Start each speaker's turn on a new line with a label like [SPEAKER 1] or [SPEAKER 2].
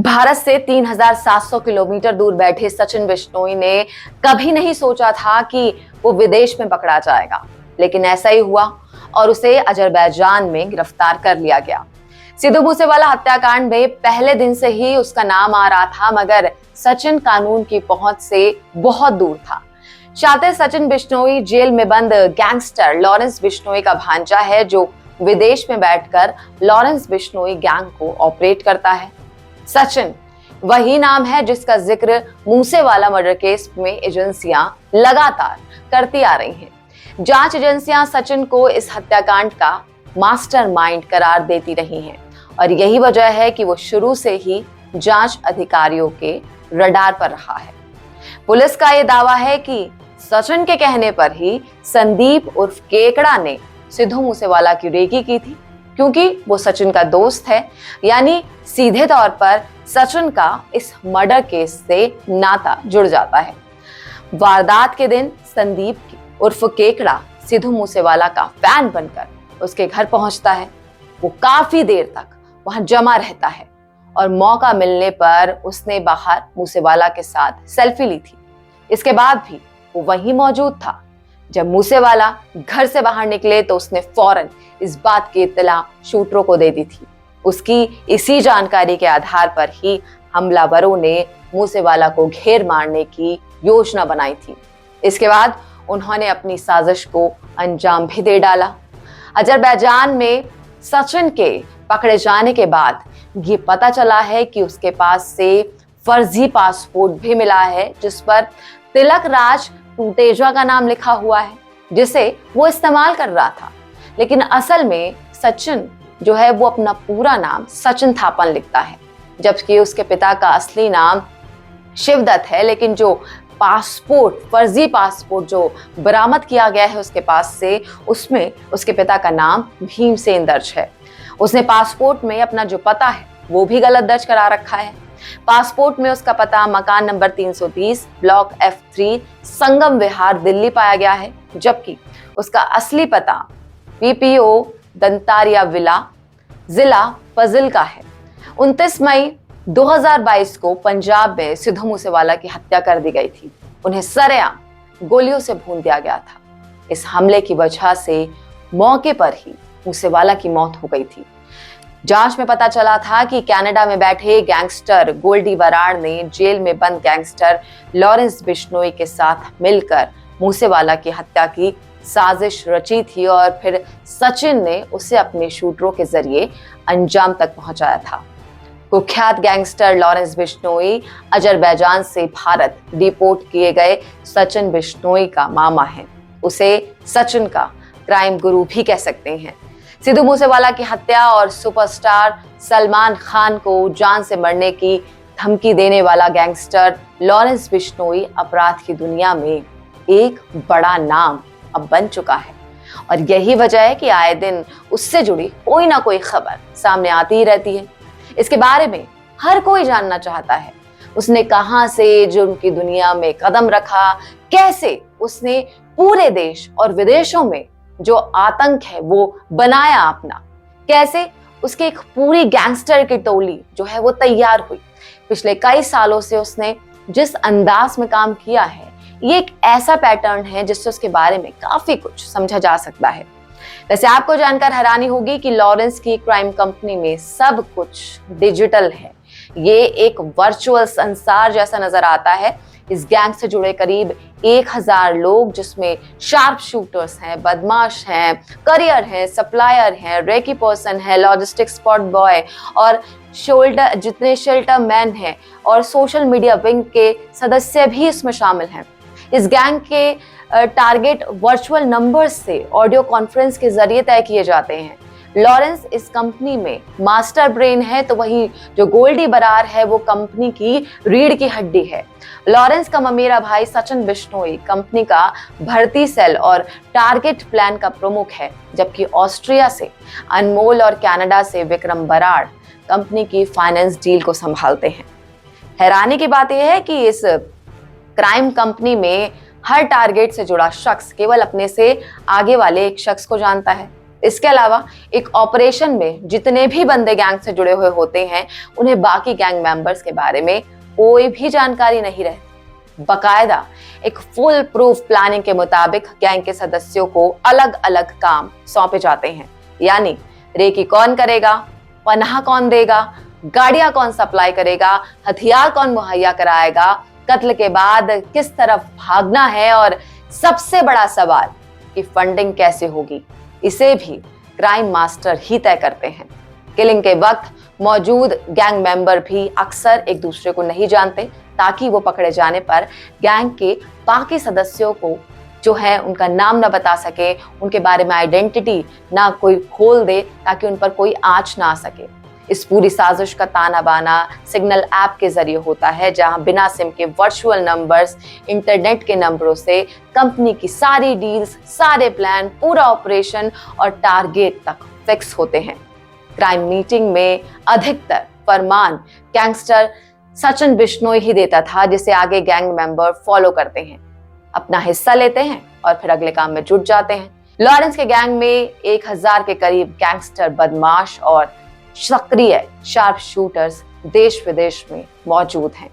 [SPEAKER 1] भारत से 3,700 किलोमीटर दूर बैठे सचिन बिश्नोई ने कभी नहीं सोचा था कि वो विदेश में पकड़ा जाएगा, लेकिन ऐसा ही हुआ और उसे अजरबैजान में गिरफ्तार कर लिया गया। सिद्धू मूसेवाला हत्याकांड में पहले दिन से ही उसका नाम आ रहा था, मगर सचिन कानून की पहुंच से बहुत दूर था। शातिर सचिन बिश्नोई जेल में बंद गैंगस्टर लॉरेंस बिश्नोई का भांजा है, जो विदेश में बैठकर लॉरेंस बिश्नोई गैंग को ऑपरेट करता है। सचिन वही नाम है जिसका जिक्र मूसेवाला मर्डर केस में एजेंसियां लगातार करती आ रही हैं। जांच एजेंसियां सचिन को इस हत्याकांड का मास्टरमाइंड करार देती रही हैं और यही वजह है कि वो शुरू से ही जांच अधिकारियों के रडार पर रहा है। पुलिस का यह दावा है कि सचिन के कहने पर ही संदीप उर्फ केकड़ा ने सिद्धू मूसेवाला की रेकी की थी, क्योंकि वो सचिन का दोस्त है। यानी सीधे तौर पर सचिन का इस मर्डर केस से नाता जुड़ जाता है। वारदात के दिन संदीप उर्फ केकड़ा सिद्धू मूसेवाला का फैन बनकर उसके घर पहुंचता है। वो काफी देर तक वहां जमा रहता है और मौका मिलने पर उसने बाहर मूसेवाला के साथ सेल्फी ली थी। इसके बाद भी वो वहीं मौजूद था। जब मूसेवाला घर से बाहर निकले तो उसने फौरन इस बात की इत्तला शूटरों को दे दी थी। उसकी इसी जानकारी के आधार पर ही हमलावरों ने मूसेवाला को घेर मारने की योजना बनाई थी। इसके बाद उन्होंने अपनी साजिश को अंजाम भी दे डाला। अजरबैजान में सचिन के पकड़े जाने के बाद ये पता चला है कि उसके पास से फर्जी पासपोर्ट भी मिला है, जिस पर तिलक राज टूटेजा का नाम लिखा हुआ है, जिसे वो इस्तेमाल कर रहा था। लेकिन असल में सचिन जो है वो अपना पूरा नाम सचिन थापन लिखता है, जबकि उसके पिता का असली नाम शिवदत्त है। लेकिन जो पासपोर्ट, फर्जी पासपोर्ट जो बरामद किया गया है उसके पास से, उसमें उसके पिता का नाम भीमसेन दर्ज है। उसने पासपोर्ट में अपना जो पता है वो भी गलत दर्ज करा रखा है। पासपोर्ट में उसका पता मकान नंबर 330 ब्लॉक F3 संगम विहार दिल्ली पाया गया है, जबकि उसका असली पता PPO दंतारिया विला जिला फजिल का है। 29 मई 2022 को पंजाब में सिद्धू मूसेवाला की हत्या कर दी गई थी। उन्हें सरेआम गोलियों से भून दिया गया था। इस हमले की वजह से मौके पर ही मूसेवाला की मौत हो गई थी। जांच में पता चला था कि कनाडा में बैठे गैंगस्टर गोल्डी बराड़ ने जेल में बंद गैंगस्टर लॉरेंस बिश्नोई के साथ मिलकर मूसेवाला की हत्या की साजिश रची थी और फिर सचिन ने उसे अपने शूटरों के जरिए अंजाम तक पहुंचाया था। कुख्यात गैंगस्टर लॉरेंस बिश्नोई अजरबैजान से भारत डिपोर्ट किए गए सचिन बिश्नोई का मामा है। उसे सचिन का क्राइम गुरु भी कह सकते हैं। सिद्धू मूसेवाला की हत्या और सुपरस्टार सलमान खान को जान से मरने की धमकी देने वाला गैंगस्टर लॉरेंस बिश्नोई अपराध की दुनिया में एक बड़ा नाम अब बन चुका है और यही वजह है कि आए दिन उससे जुड़ी कोई ना कोई खबर सामने आती ही रहती है। इसके बारे में हर कोई जानना चाहता है। उसने कहां से जुर्म की दुनिया में कदम रखा, कैसे उसने पूरे देश और विदेशों में जो आतंक है वो बनाया अपना, कैसे उसकी एक पूरी गैंगस्टर की टोली जो है वो तैयार हुई। पिछले कई सालों से उसने जिस अंदाज में काम किया है, ये एक ऐसा पैटर्न है जिससे उसके बारे में काफी कुछ समझा जा सकता है। वैसे आपको जानकर हैरानी होगी कि लॉरेंस की क्राइम कंपनी में सब कुछ डिजिटल है। ये एक वर्चुअल संसार जैसा नजर आता है। इस गैंग से जुड़े करीब 1000 लोग, जिसमें शार्प शूटर्स हैं, बदमाश हैं, करियर हैं, सप्लायर हैं, रेकी पर्सन है, लॉजिस्टिक स्पॉट बॉय और शेल्टर मैन हैं और सोशल मीडिया विंग के सदस्य भी इसमें शामिल हैं। इस गैंग के टारगेट वर्चुअल नंबर्स से ऑडियो कॉन्फ्रेंस के जरिए तय किए जाते हैं। लॉरेंस इस कंपनी में मास्टर ब्रेन है, तो वही जो गोल्डी बराड़ है वो कंपनी की रीढ़ की हड्डी है। लॉरेंस का ममेरा भाई सचिन बिश्नोई कंपनी का भर्ती सेल और टारगेट प्लान का प्रमुख है, जबकि ऑस्ट्रिया से अनमोल और कनाडा से विक्रम बराड़ कंपनी की फाइनेंस डील को संभालते हैं। हैरानी की बात यह है कि इस क्राइम कंपनी में हर टारगेट से जुड़ा शख्स केवल अपने से आगे वाले एक शख्स को जानता है। इसके अलावा एक ऑपरेशन में जितने भी बंदे गैंग से जुड़े हुए होते हैं, उन्हें बाकी गैंग मेंबर्स के बारे में कोई भी जानकारी नहीं रहती। बकायदा एक फुल प्रूफ प्लानिंग के मुताबिक गैंग के सदस्यों को अलग अलग काम सौंपे जाते हैं, यानी रेकी कौन करेगा, पनाह कौन देगा, गाड़ियां कौन सप्लाई करेगा, हथियार कौन मुहैया कराएगा, कत्ल के बाद किस तरफ भागना है, और सबसे बड़ा सवाल कि फंडिंग कैसे होगी, इसे भी क्राइम मास्टर ही तय करते हैं। किलिंग के वक्त मौजूद गैंग मेंबर भी अक्सर एक दूसरे को नहीं जानते, ताकि वो पकड़े जाने पर गैंग के बाकी सदस्यों को जो है उनका नाम ना बता सके, उनके बारे में आइडेंटिटी ना कोई खोल दे, ताकि उन पर कोई आंच ना आ सके। इस पूरी साजिश का ताना बाना सिग्नल ऐप के जरिए होता है, जहां बिना सिम के वर्चुअल नंबर्स, इंटरनेट के नंबरों से कंपनी की सारी डील्स, सारे प्लान, पूरा ऑपरेशन और टारगेट तक फिक्स होते हैं। क्राइम मीटिंग में अधिकतर फरमान गैंगस्टर सचिन बिश्नोई ही देता था, जिसे आगे गैंग मेंबर फॉलो करते हैं, अपना हिस्सा लेते हैं और फिर अगले काम में जुट जाते हैं। लॉरेंस के गैंग में 1000 के करीब गैंगस्टर, बदमाश और सक्रिय शार्प शूटर्स देश विदेश में मौजूद हैं।